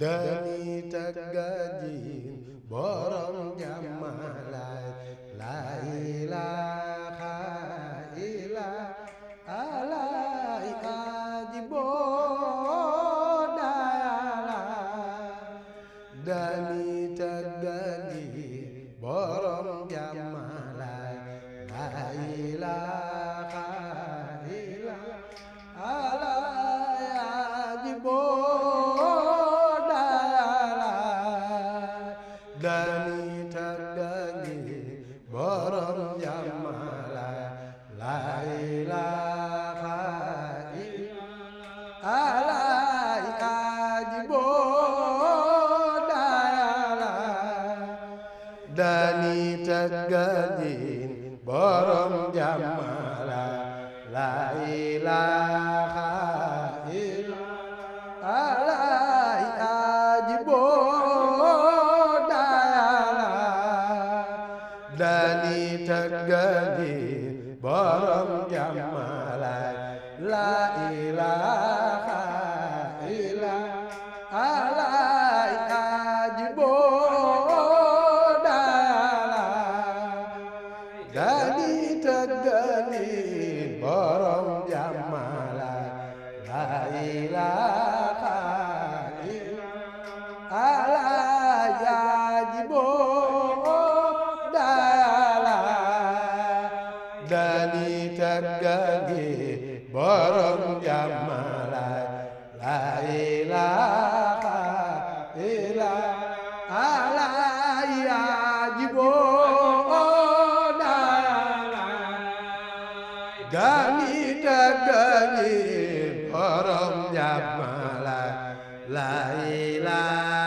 dani taggajiin borom jàmmalaay la ilaha illa alay aji boodala dani taggajiin borom jàmmalaay la ilaha illa alay aji boodala dani taggajiin borom jàmmalaay la ilaha illa alay aji boodala dani taggajiin borom jàmmalaay la ilaha illa alay aji boodala dani taggajiin borom jàmmalaay la ilaha illa alay aji boodala dani taggajiin borom jàmmalaay la ilaha illa alay aji boodala dani taggajiin borom jàmmalaay la ilaha illa alay aji boodala dani taggajiin borom jàmmalaay la ilaha